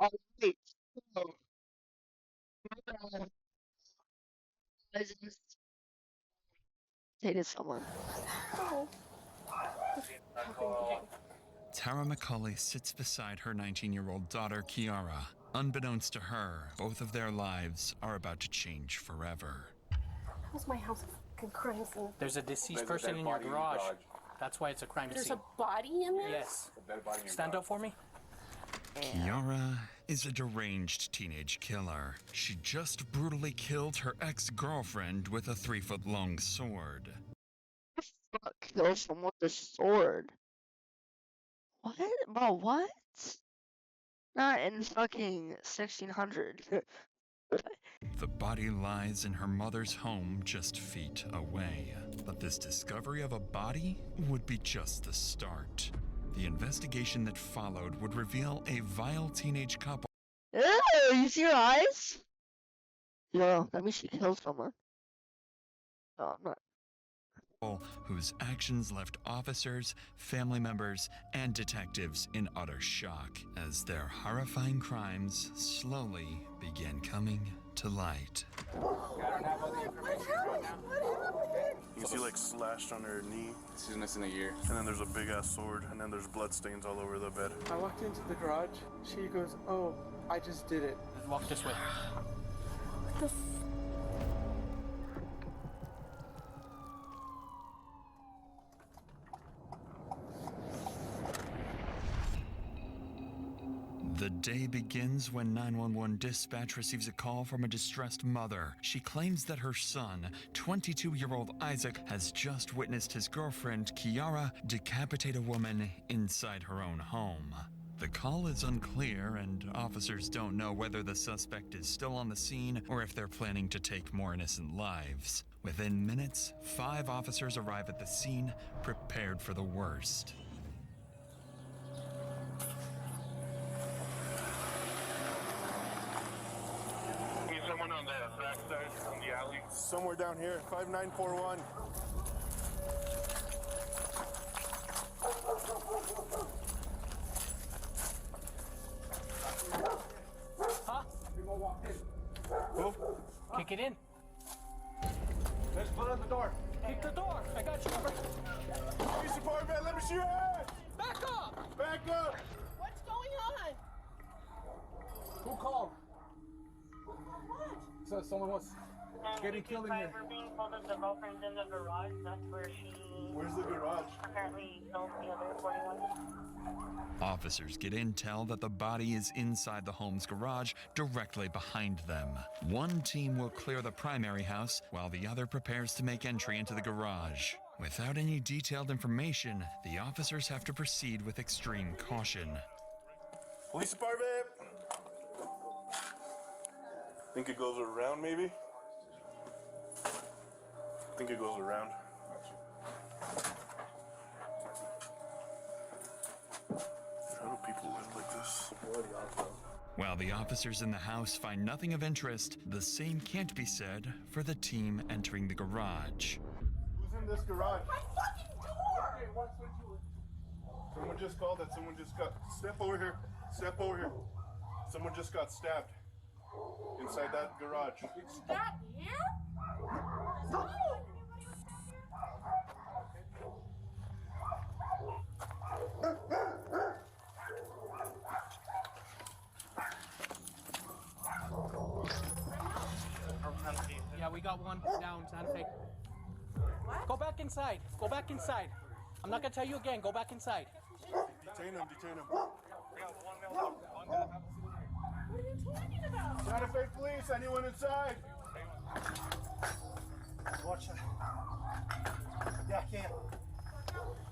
All right. So, uh, I just dated someone. Oh, Tara McCauley sits beside her 19-year-old daughter, Kiara. Unbeknownst to her, both of their lives are about to change forever. that was my house fucking crime scene. There's a deceased person in your garage. That's why it's a crime There's scene. a body in there? Yes. Stand up for me. Kiara is a deranged teenage killer. She just brutally killed her ex-girlfriend with a 3-foot-long sword. Fuck, kill someone with a sword. What? Bro, what? Not in fucking 1600. The body lies in her mother's home just feet away. But this discovery of a body would be just the start. The investigation that followed would reveal a vile teenage couple. Ew, you see her eyes? Yo, that means she killed someone. Oh, I'm not. Whose actions left officers, family members, and detectives in utter shock as their horrifying crimes slowly began coming to light. You see like slashed on her knee. She's missing a ear. And then there's a big ass sword, and then there's blood stains all over the bed. I walked into the garage. She goes, "Oh, I just did it." Walk this way. What the f... The day begins when 911 dispatch receives a call from a distressed mother. She claims that her son, 22-year-old Isaac, has just witnessed his girlfriend, Kiara, decapitate a woman inside her own home. The call is unclear, and officers don't know whether the suspect is still on the scene or if they're planning to take more innocent lives. Within minutes, 5 officers arrive at the scene, prepared for the worst. Need someone on the backside in the alley. Somewhere down here, 5941. Huh? Who? Kick it in. Let's put on the door. Kick the door. I got you. Police department, let me see your hand. Back up. Back up. What's going on? Who called? So someone was getting killed in here. We're being told that the girlfriend's in the garage. That's where she Where's the garage? apparently killed the other 41. Officers get intel that the body is inside the home's garage, directly behind them. One team will clear the primary house, while the other prepares to make entry into the garage. Without any detailed information, the officers have to proceed with extreme caution. Police department. Think it goes around, maybe? Think it goes around. How do people live like this? While the officers in the house find nothing of interest, the same can't be said for the team entering the garage. Who's in this garage? My fucking door! Someone just called that someone just got. Step over here. Step over here. Someone just got stabbed inside that garage. That here? No! Yeah, we got one down. Santa Fe. What? Go back inside. Go back inside. I'm not gonna tell you again. Go back inside. Detain him, detain him. What are you talking about? Santa Fe police, anyone inside? Watch that. Yeah, I can't.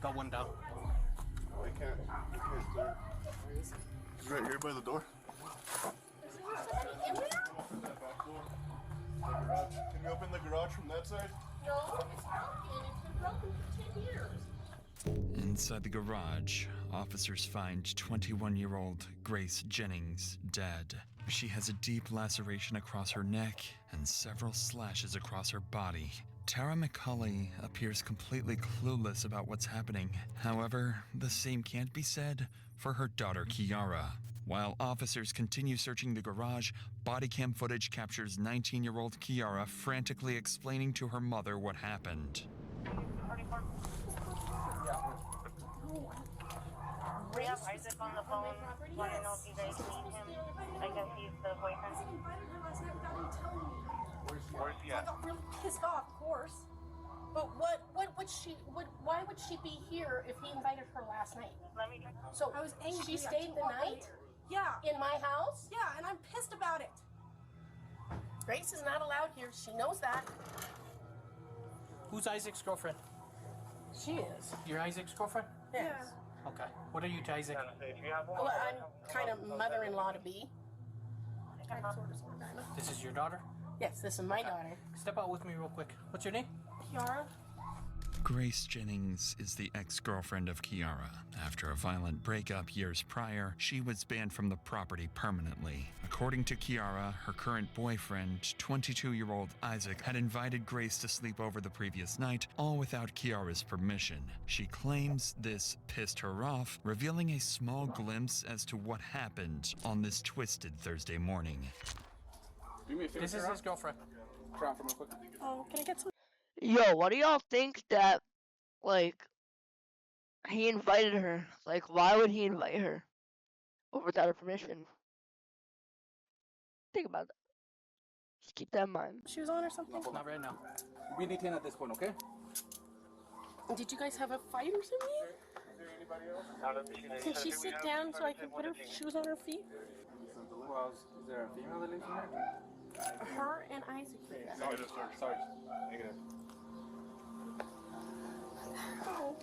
Got one down. I can't. Clear. He's right here by the door. In there? Open that back door. The garage. Can you open the garage from that side? No, it's broken. It's been broken for 10 years. Inside the garage, officers find 21-year-old Grace Jennings dead. She has a deep laceration across her neck and several slashes across her body. Tara McCauley appears completely clueless about what's happening. However, the same can't be said for her daughter Kiara. While officers continue searching the garage, body cam footage captures 19-year-old Kiara frantically explaining to her mother what happened. We have Isaac on the phone. Want to know if you guys need him? I guess he's the boyfriend. I invited her last night without him telling me. Where's he I at? got really pissed off, of course. But why would she be here if he invited her last night? Let me check. So I was angry. She stayed the night? Yeah. In my house? Yeah, and I'm pissed about it. Grace is not allowed here. She knows that. Who's Isaac's girlfriend? She is. You're Isaac's girlfriend? Yes. Okay. What are you to Isaac? Well, I'm kind of mother-in-law to be. Kind of, sort of. This is your daughter? Yes, this is my daughter. Step out with me real quick. What's your name? Kiara? Grace Jennings is the ex-girlfriend of Kiara. After a violent breakup years prior, she was banned from the property permanently. According to Kiara, her current boyfriend, 22-year-old Isaac, had invited Grace to sleep over the previous night, all without Kiara's permission. She claims this pissed her off, revealing a small glimpse as to what happened on this twisted Thursday morning. This is his girlfriend. Oh, can I get some? Yo, what do y'all think that, like, he invited her? Like, why would he invite her without her permission? Think about that. Just keep that in mind. She was on or something? Not right now. We need 10 at this point, okay? Did you guys have a fight or something? Can she sit down so I can put her shoes on her feet? Well, is there a female that lives in there? Her and Isaac. Sorry. Oh.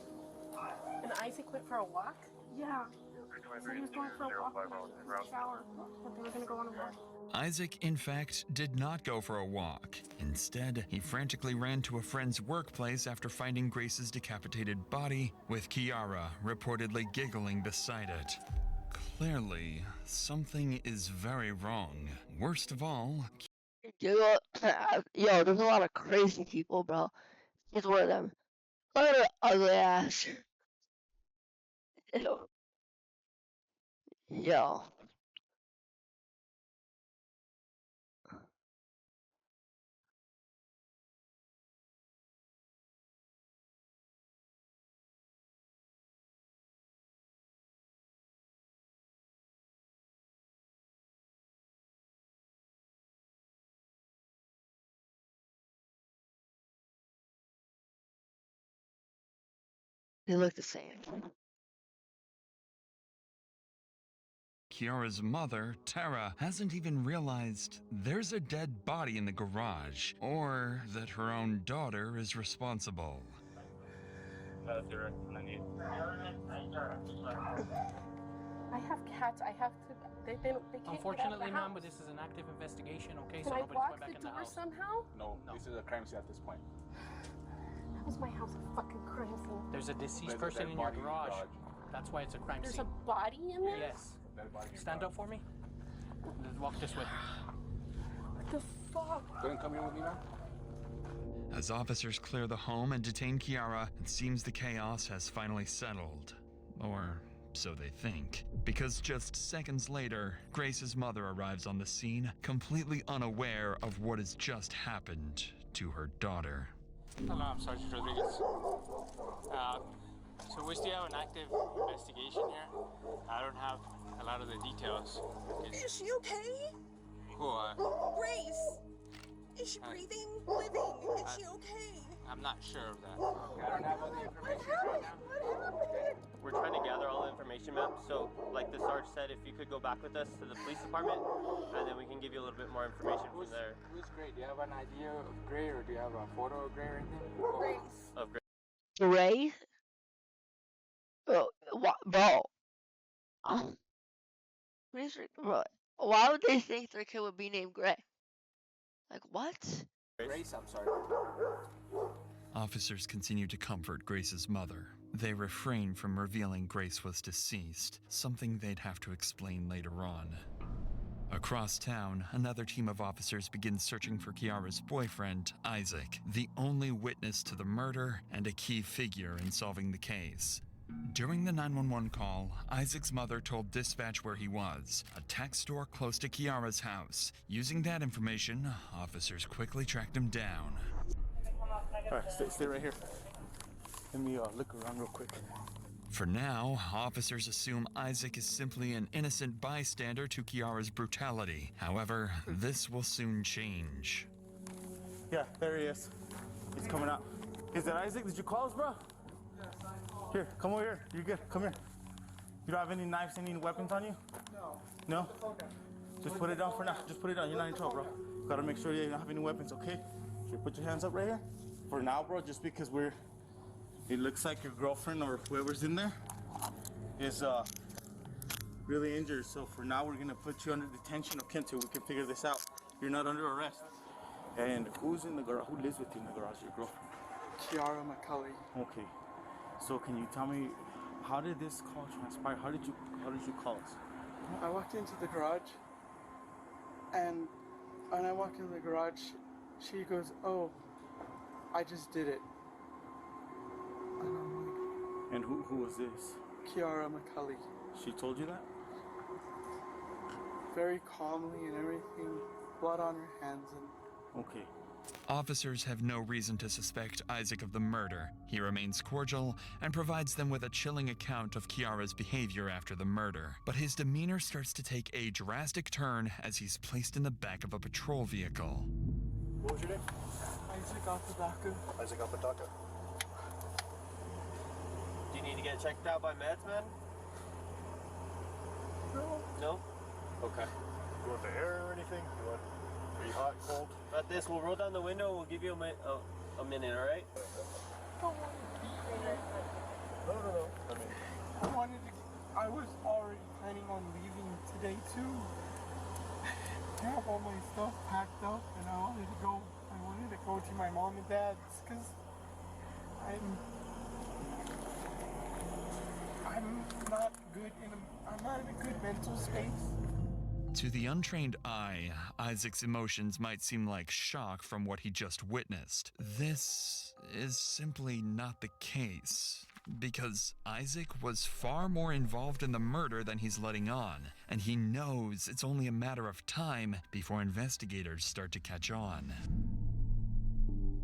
And Isaac went for a walk? Yeah. So he was going for a walk in the shower. But they were going to go on a walk. Isaac, in fact, did not go for a walk. Instead, he frantically ran to a friend's workplace after finding Grace's decapitated body, with Kiara reportedly giggling beside it. Clearly, something is very wrong. Worst of all, Yo, there's a lot of crazy people, bro. He's one of them. Look at her ugly ass. Ew. Yo. They look the same. Kiara's mother, Tara, hasn't even realized there's a dead body in the garage, or that her own daughter is responsible. I have cats. I have to. They can't Unfortunately, get out ma'am, of but the this is an active investigation, okay? house. So Can I nobody's block going back the in the door house. somehow? No, No. this is a crime scene at this point. That was my house, a fucking crime scene. There's a deceased There's a person dead in your body in the garage. garage. That's why it's a crime There's scene. a body in there? Yes. Dead body in the Stand garage. up for me. Let's walk this way. What the fuck? Go and come here with me, man. As officers clear the home and detain Kiara, it seems the chaos has finally settled. Or so they think. Because just seconds later, Grace's mother arrives on the scene, completely unaware of what has just happened to her daughter. Hello, I'm Sergeant Rodriguez. So we still have an active investigation here. I don't have a lot of the details. Is she okay? Who, Grace! Is she breathing? Living? Is she okay? I'm not sure of that. I don't have all the information right now. We're trying to gather all the information, ma'am. So, like the Sarge said, if you could go back with us to the police department, and then we can give you a little bit more information from there. Who's Gray? Do you have an idea of Gray, or do you have a photo of Gray or anything? Grace. Of Grace. Gray? Oh, what, bro? Bro, why would they think their kid would be named Gray? Like, what? Grace, I'm sorry. Officers continue to comfort Grace's mother. They refrain from revealing Grace was deceased, something they'd have to explain later on. Across town, another team of officers begins searching for Kiara's boyfriend, Isaac, the only witness to the murder and a key figure in solving the case. During the 911 call, Isaac's mother told dispatch where he was, a tech store close to Kiara's house. Using that information, officers quickly tracked him down. All right, stay right here. Let me look around real quick. For now, officers assume Isaac is simply an innocent bystander to Kiara's brutality. However, this will soon change. Yeah, there he is. He's coming out. Is that Isaac? Did you call us, bro? Yes, I called. Here, come over here. You're good. Come here. You don't have any knives, any weapons on you? No. No? Just put it down for now. Just put it down. You're not in trouble, bro. Gotta make sure you don't have any weapons, okay? Here, put your hands up right here. For now, bro, just because it looks like your girlfriend or whoever's in there is really injured. So for now, we're gonna put you under detention, okay, until we can figure this out. You're not under arrest. And who's in the garage? Who lives with you in the garage? Your girlfriend? Kiara McCully. Okay. So can you tell me, how did this call transpire? How did you call us? I walked into the garage, and when I walked into the garage, she goes, "Oh, I just did it." And I'm like, And who was this? Kiara McCully. She told you that? Very calmly and everything, blood on her hands, and Okay. Officers have no reason to suspect Isaac of the murder. He remains cordial and provides them with a chilling account of Kiara's behavior after the murder. But his demeanor starts to take a drastic turn as he's placed in the back of a patrol vehicle. What was your name? Isaac Apodaca. Isaac Apodaca. Do you need to get checked out by meds, man? No. No? Okay. You want the air or anything? Are you hot, cold? Got this. We'll roll down the window and we'll give you a minute, all right? Don't want to be there. No. I was already planning on leaving today too. I have all my stuff packed up and I wanted to go to my mom and dad's because I'm not in a good mental space. To the untrained eye, Isaac's emotions might seem like shock from what he just witnessed. This is simply not the case, because Isaac was far more involved in the murder than he's letting on, and he knows it's only a matter of time before investigators start to catch on.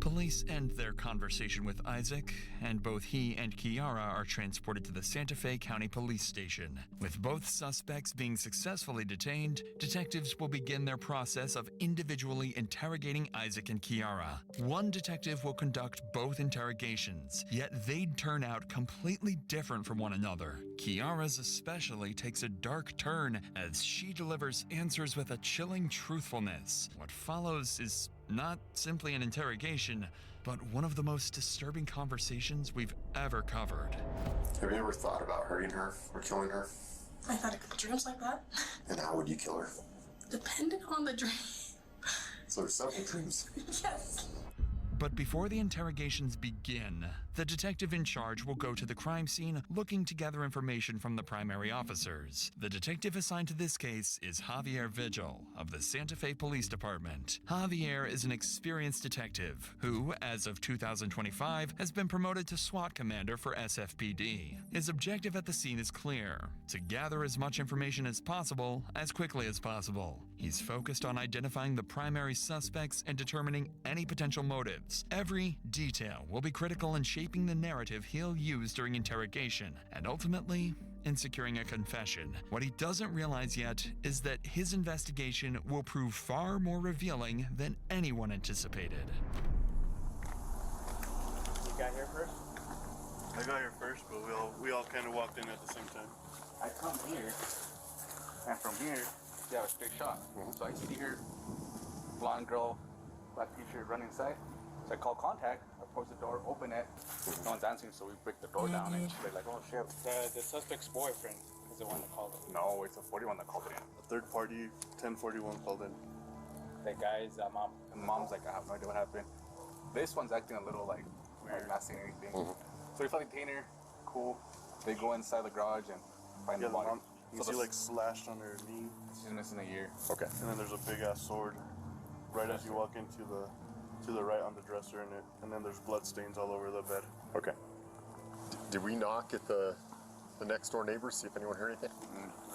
Police end their conversation with Isaac, and both he and Kiara are transported to the Santa Fe County Police Station. With both suspects being successfully detained, detectives will begin their process of individually interrogating Isaac and Kiara. One detective will conduct both interrogations, yet they'd turn out completely different from one another. Kiara's especially takes a dark turn as she delivers answers with a chilling truthfulness. What follows is not simply an interrogation, but one of the most disturbing conversations we've ever covered. Have you ever thought about hurting her or killing her? I've had a couple dreams like that. And how would you kill her? Depending on the dream. So there's several dreams. Yes. But before the interrogations begin, the detective in charge will go to the crime scene looking to gather information from the primary officers. The detective assigned to this case is Javier Vigil of the Santa Fe Police Department. Javier is an experienced detective who, as of 2025, has been promoted to SWAT commander for SFPD. His objective at the scene is clear: to gather as much information as possible, as quickly as possible. He's focused on identifying the primary suspects and determining any potential motives. Every detail will be critical in shaping the narrative he'll use during interrogation, and ultimately, in securing a confession. What he doesn't realize yet is that his investigation will prove far more revealing than anyone anticipated. You got here first? I got here first, but we all kind of walked in at the same time. I come here, and from here, you have a straight shot. So I see her, blonde girl, black t-shirt, run inside. So I call contact, I approach the door, open it. No one's answering, so we break the door down, and she's like, oh shit. The suspect's boyfriend is the one that called it. No, it's a 41 that called it in. A third party, 1041 called in. The guy's mom. And mom's like, I have no idea what happened. This one's acting a little like weird, not saying anything. So we finally detain her, cool. They go inside the garage and find the body. You see like slashed on her knee. She's missing a ear. Okay. And then there's a big ass sword right as you walk into to the right on the dresser in it, and then there's blood stains all over the bed. Okay. Did we knock at the next door neighbors, see if anyone heard anything?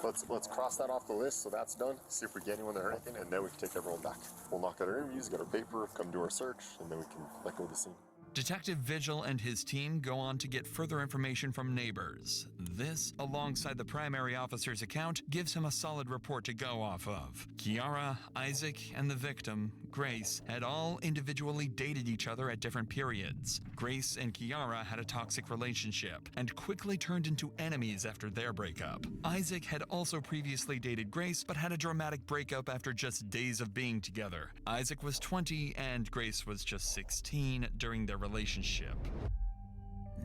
Let's cross that off the list, so that's done. See if we get anyone that heard anything, and then we can take everyone back. We'll knock out our interviews, get our paper, come do our search, and then we can let go of the scene. Detective Vigil and his team go on to get further information from neighbors. This, alongside the primary officer's account, gives him a solid report to go off of. Kiara, Isaac, and the victim, Grace, had all individually dated each other at different periods. Grace and Kiara had a toxic relationship and quickly turned into enemies after their breakup. Isaac had also previously dated Grace but had a dramatic breakup after just days of being together. Isaac was 20 and Grace was just 16 during their relationship.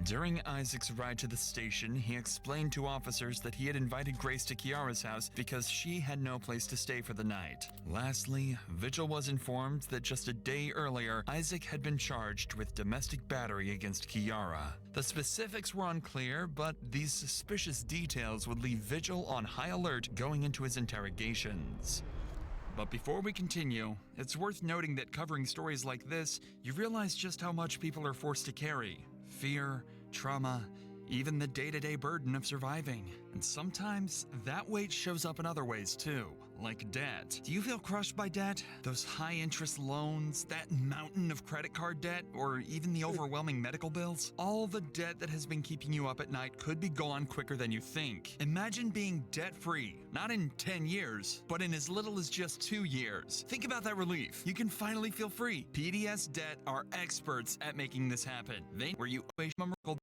During Isaac's ride to the station, he explained to officers that he had invited Grace to Kiara's house because she had no place to stay for the night. Lastly, Vigil was informed that just a day earlier, Isaac had been charged with domestic battery against Kiara. The specifics were unclear, but these suspicious details would leave Vigil on high alert going into his interrogations. But before we continue, it's worth noting that covering stories like this, you realize just how much people are forced to carry. Fear, trauma, even the day-to-day burden of surviving. And sometimes that weight shows up in other ways too, like debt. Do you feel crushed by debt? Those high-interest loans, that mountain of credit card debt, or even the overwhelming medical bills? All the debt that has been keeping you up at night could be gone quicker than you think. Imagine being debt-free, not in 10 years, but in as little as just 2 years. Think about that relief. You can finally feel free. PDS Debt are experts at making this happen. They where you owe a miracle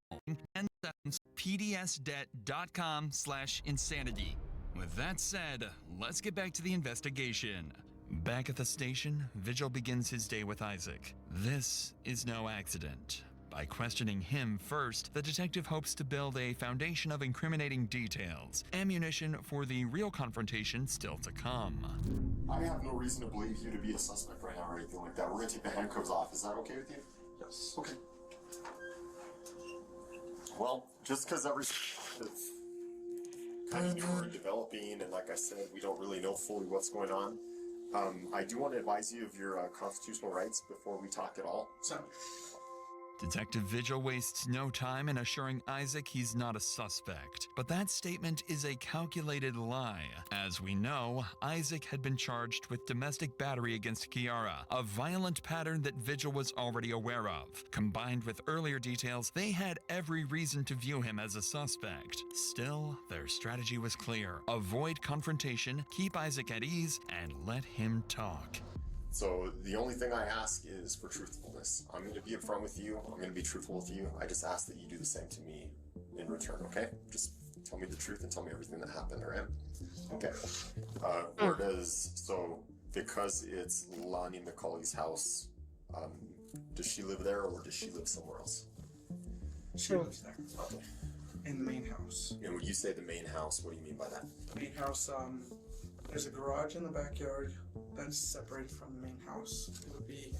10 seconds, pdsdebt.com/insanity. With that said, let's get back to the investigation. Back at the station, Vigil begins his day with Isaac. This is no accident. By questioning him first, the detective hopes to build a foundation of incriminating details, ammunition for the real confrontation still to come. I have no reason to believe you to be a suspect right now or anything like that. We're gonna take the handcuffs off. Is that okay with you? Yes. Okay. Well, just because everything is kind of new and developing, and like I said, we don't really know fully what's going on. I do want to advise you of your constitutional rights before we talk at all. So. Detective Vigil wastes no time in assuring Isaac he's not a suspect. But that statement is a calculated lie. As we know, Isaac had been charged with domestic battery against Kiara, a violent pattern that Vigil was already aware of. Combined with earlier details, they had every reason to view him as a suspect. Still, their strategy was clear. Avoid confrontation, keep Isaac at ease, and let him talk. So the only thing I ask is for truthfulness. I'm going to be upfront with you. I'm going to be truthful with you. I just ask that you do the same to me in return, okay? Just tell me the truth and tell me everything that happened, all right? Okay. Because it's Lonnie McCauley's house, does she live there or does she live somewhere else? She lives there. Okay. In the main house. And when you say the main house, what do you mean by that? The main house, there's a garage in the backyard that's separated from the main house. It would be...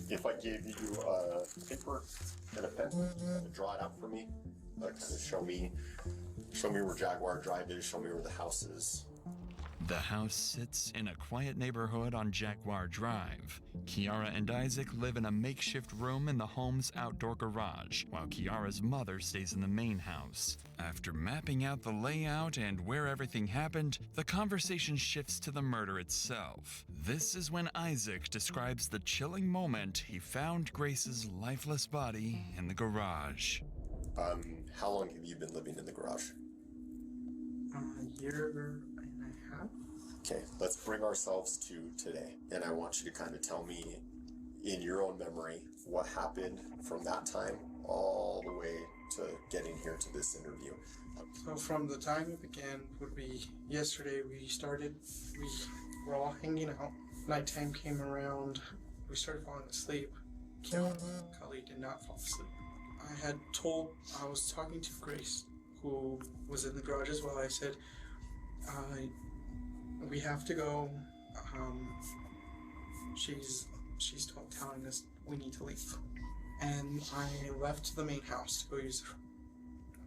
If I gave you a paper and a pen and draw it out for me, kind of show me where Jaguar Drive is, show me where the house is. The house sits in a quiet neighborhood on Jaguar Drive. Kiara and Isaac live in a makeshift room in the home's outdoor garage, while Kiara's mother stays in the main house. After mapping out the layout and where everything happened, the conversation shifts to the murder itself. This is when Isaac describes the chilling moment he found Grace's lifeless body in the garage. How long have you been living in the garage? A year and a half. Okay, let's bring ourselves to today. And I want you to kind of tell me, in your own memory, what happened from that time all the way to getting here to this interview. So from the time it began would be yesterday. We were all hanging out. Nighttime came around. We started falling asleep. Kali did not fall asleep. I was talking to Grace, who was in the garage as well. I said, we have to go. She's telling us we need to leave. And I left the main house to go use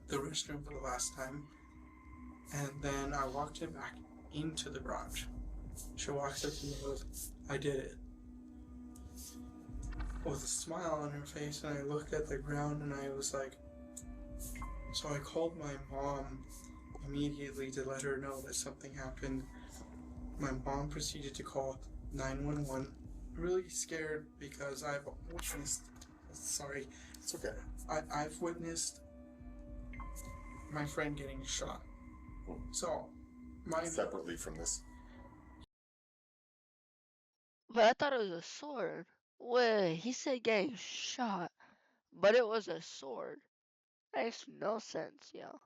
the restroom for the last time. And then I walked her back into the garage. She walks up to me and goes, I did it. with a smile on her face, and I looked at the ground and I was like, so I called my mom immediately to let her know that something happened. My mom proceeded to call 911. Really scared because I've witnessed, sorry, It's okay. I've witnessed my friend getting shot. So, Separately from this. But I thought it was a sword. Wait, he said getting shot, but it was a sword. That makes no sense, yo.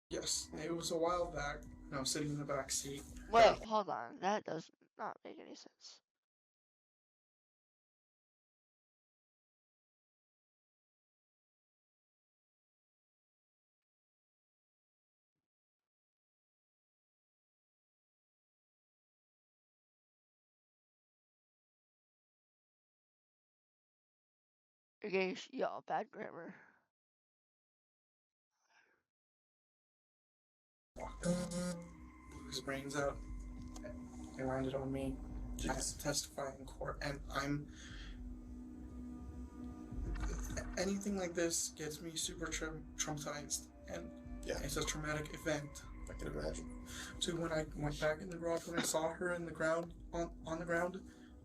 yes, it was a while back, and I was sitting in the back seat. Wait, hold on. That does not make any sense. You're getting yo, bad grammar. Blew his brains out. They landed on me. I had to testify in court, and anything like this gets me super traumatized, and it's a traumatic event. I can imagine. So when I went back in the garage, when I saw her in the ground, on the ground,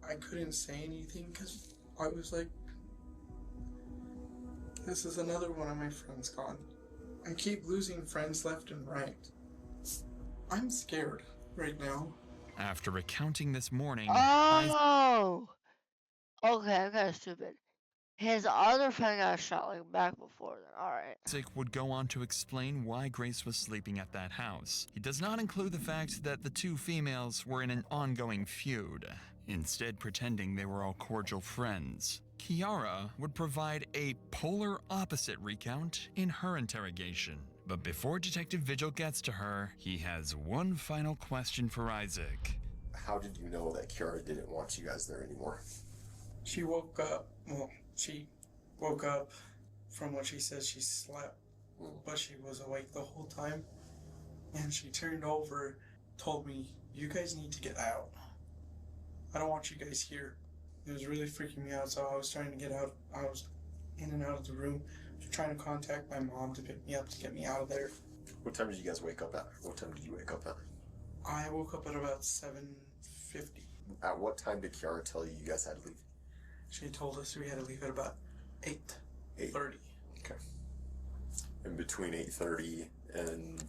I couldn't say anything because I was like, this is another one of my friends gone. I keep losing friends left and right. I'm scared right now. After recounting this morning, Oh! Okay, I'm kinda stupid. His other friend got shot like back before then. Alright. Isaac would go on to explain why Grace was sleeping at that house. He does not include the fact that the two females were in an ongoing feud, instead pretending they were all cordial friends. Kiara would provide a polar opposite recount in her interrogation. But before Detective Vigil gets to her, he has one final question for Isaac. How did you know that Kiara didn't want you guys there anymore? She woke up. Well, she woke up from what she says she slept, but she was awake the whole time. And she turned over, told me, you guys need to get out. I don't want you guys here. It was really freaking me out, so I was trying to get out. I was in and out of the room, trying to contact my mom to pick me up to get me out of there. What time did you guys wake up at? What time did you wake up at? I woke up at about 7:50. At what time did Kiara tell you guys had to leave? She told us we had to leave at about 8:30. Okay. And between 8:30 and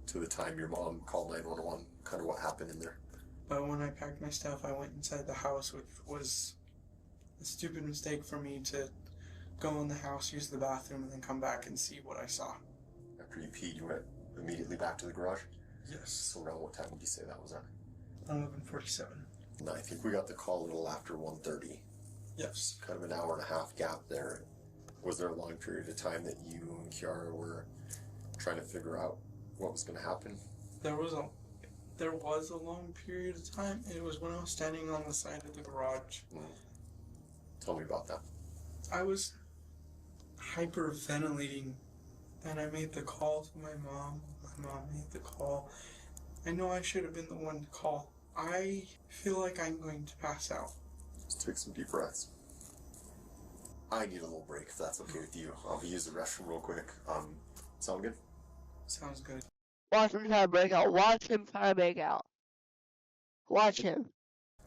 to the time your mom called 911, kind of what happened in there? But when I packed my stuff, I went inside the house, which was a stupid mistake for me to go in the house, use the bathroom, and then come back and see what I saw. After you peed, you went immediately back to the garage? Yes. So around what time would you say that was at? 11:47. No, I think we got the call a little after 1:30. Yes. Kind of an hour and a half gap there. Was there a long period of time that you and Kiara were trying to figure out what was going to happen? There was a long period of time. It was when I was standing on the side of the garage. Tell me about that. I was hyperventilating, and I made the call to my mom. My mom made the call. I know I should have been the one to call. I feel like I'm going to pass out. Just take some deep breaths. I need a little break, if that's okay with you. I'll use the restroom real quick. Sound good? Sounds good. Watch him try to break out. Watch him try to break out. Watch him.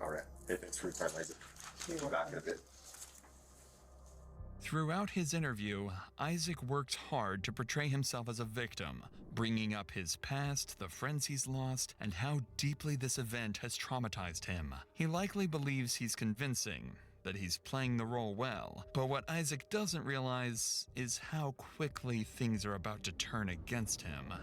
Alright. It's free time, Isaac. We'll be back in a bit. Throughout his interview, Isaac worked hard to portray himself as a victim, bringing up his past, the friends he's lost, and how deeply this event has traumatized him. He likely believes he's convincing, that he's playing the role well, but what Isaac doesn't realize is how quickly things are about to turn against him.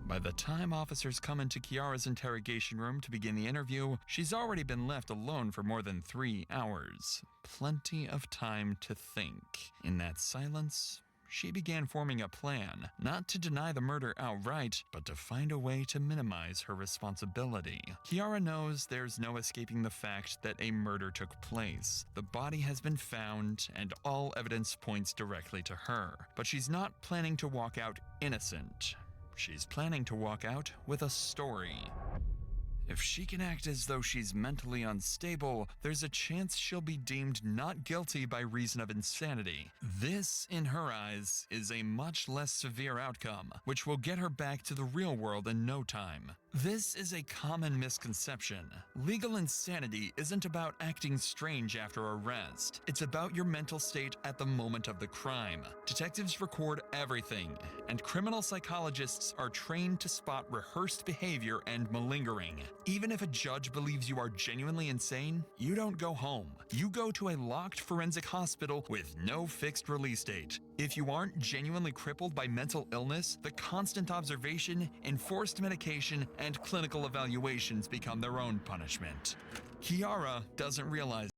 By the time officers come into Kiara's interrogation room to begin the interview, she's already been left alone for more than 3 hours. Plenty of time to think. In that silence, she began forming a plan, not to deny the murder outright, but to find a way to minimize her responsibility. Kiara knows there's no escaping the fact that a murder took place. The body has been found, and all evidence points directly to her. But she's not planning to walk out innocent. She's planning to walk out with a story. If she can act as though she's mentally unstable, there's a chance she'll be deemed not guilty by reason of insanity. This, in her eyes, is a much less severe outcome, which will get her back to the real world in no time. This is a common misconception. Legal insanity isn't about acting strange after arrest. It's about your mental state at the moment of the crime. Detectives record everything, and criminal psychologists are trained to spot rehearsed behavior and malingering. Even if a judge believes you are genuinely insane, you don't go home. You go to a locked forensic hospital with no fixed release date. If you aren't genuinely crippled by mental illness, the constant observation, enforced medication, and clinical evaluations become their own punishment. Kiara doesn't realize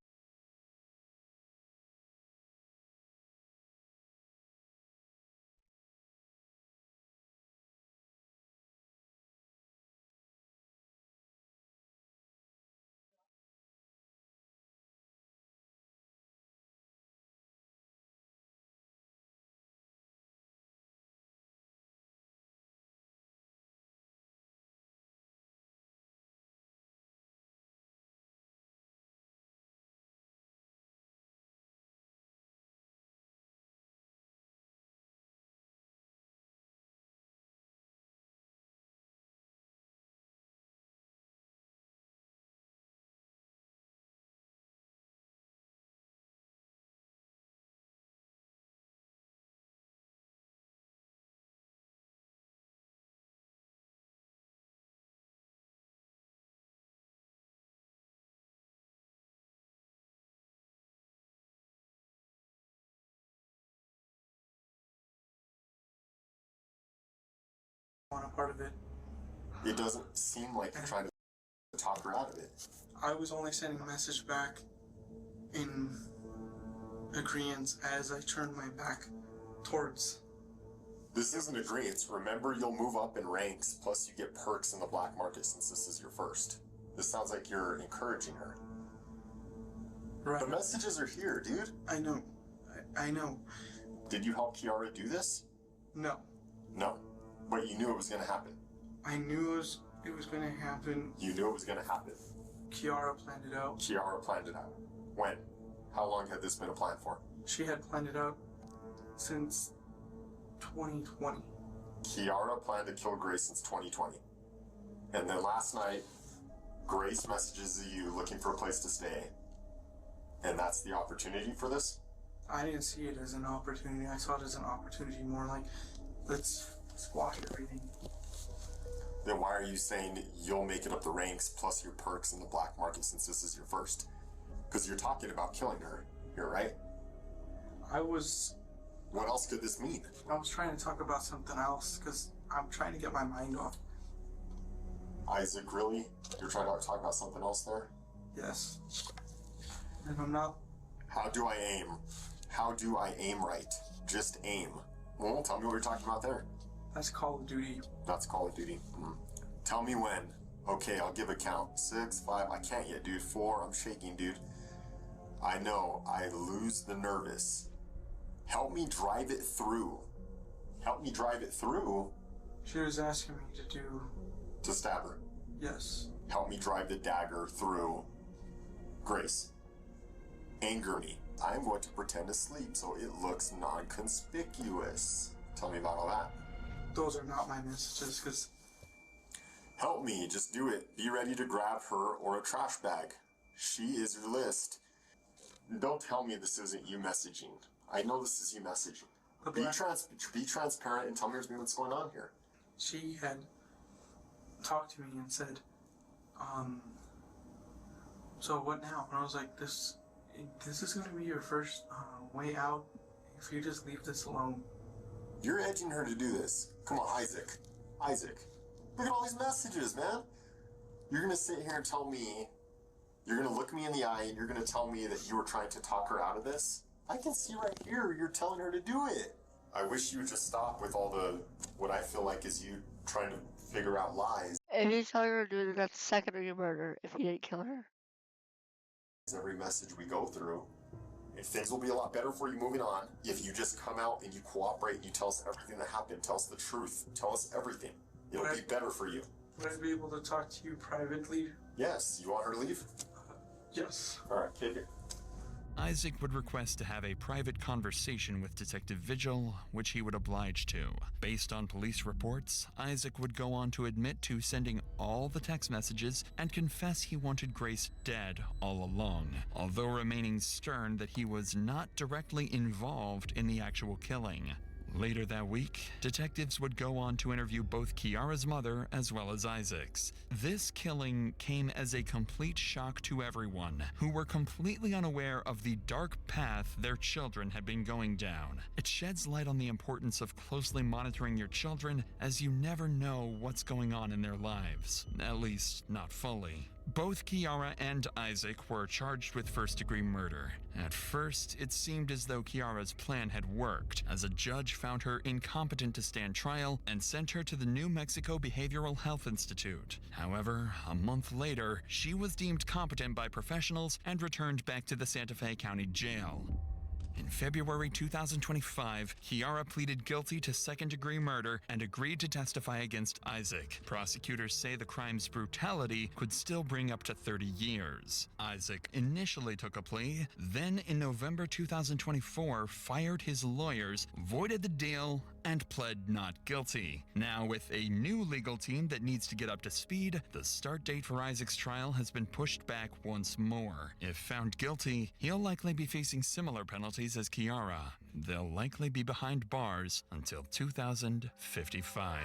want a part of it. It doesn't seem like you're trying to talk her out of it. I was only sending a message back in agreement as I turned my back towards. This isn't agreement. Remember, you'll move up in ranks, plus you get perks in the black market since this is your first. This sounds like you're encouraging her. Right. The messages are here, dude. I know. I know. Did you help Kiara do this? No. No. But you knew it was going to happen. I knew it was going to happen. You knew it was going to happen. Kiara planned it out. Kiara planned it out. When? How long had this been a plan for? She had planned it out since 2020. Kiara planned to kill Grace since 2020. And then last night, Grace messages you looking for a place to stay. And that's the opportunity for this? I didn't see it as an opportunity. I saw it as an opportunity more like, let's squash everything. Then why are you saying you'll make it up the ranks plus your perks in the black market since this is your first? Because you're talking about killing her here, right? What else could this mean? I was trying to talk about something else because I'm trying to get my mind off. Isaac, really? You're trying to talk about something else there? Yes. And I'm not. How do I aim? How do I aim right? Just aim. Well, tell me what you're talking about there. That's Call of Duty. That's Call of Duty. Tell me when. Okay, I'll give a count. 6, 5, I can't yet, dude. 4, I'm shaking, dude. I know, I lose the nervous. Help me drive it through. Help me drive it through. She was asking me to do. To stab her. Yes. Help me drive the dagger through. Grace. Anger me. I'm going to pretend to sleep so it looks non-conspicuous. Tell me about all that. Those are not my messages, because... Help me, just do it. Be ready to grab her or a trash bag. She is your list. Don't tell me this isn't you messaging. I know this is you messaging. Be transparent and tell me what's going on here. She had talked to me and said, so what now? And I was like, this is going to be your first way out if you just leave this alone. You're edging her to do this. Come on, Isaac. Isaac. Look at all these messages, man. You're going to sit here and tell me, you're going to look me in the eye and you're going to tell me that you were trying to talk her out of this? I can see right here you're telling her to do it. I wish you would just stop with all the, what I feel like is you trying to figure out lies. If he's telling her to do it, that's second-degree murder if he didn't kill her. Every message we go through, and things will be a lot better for you moving on if you just come out and you cooperate and you tell us everything that happened. Tell us the truth. Tell us everything. It'll be better for you. Would I be able to talk to you privately? Yes, you want her to leave? Yes. Alright, take it. Isaac would request to have a private conversation with Detective Vigil, which he would oblige to. Based on police reports, Isaac would go on to admit to sending all the text messages and confess he wanted Grace dead all along, although remaining stern that he was not directly involved in the actual killing. Later that week, detectives would go on to interview both Kiara's mother as well as Isaac's. This killing came as a complete shock to everyone, who were completely unaware of the dark path their children had been going down. It sheds light on the importance of closely monitoring your children, as you never know what's going on in their lives, at least not fully. Both Kiara and Isaac were charged with first-degree murder. At first, it seemed as though Kiara's plan had worked, as a judge found her incompetent to stand trial and sent her to the New Mexico Behavioral Health Institute. However, a month later, she was deemed competent by professionals and returned back to the Santa Fe County Jail. In February 2025, Kiara pleaded guilty to second-degree murder and agreed to testify against Isaac. Prosecutors say the crime's brutality could still bring up to 30 years. Isaac initially took a plea, then in November 2024 fired his lawyers, voided the deal, and pled not guilty. Now, with a new legal team that needs to get up to speed, the start date for Isaac's trial has been pushed back once more. If found guilty, he'll likely be facing similar penalties as Kiara. They'll likely be behind bars until 2055.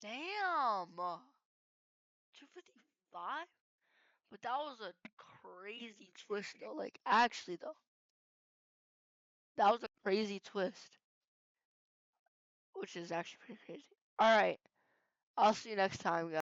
Damn. 255? But that was a crazy twist though. Like actually though. That was a crazy twist. Which is actually pretty crazy. Alright. I'll see you next time, guys.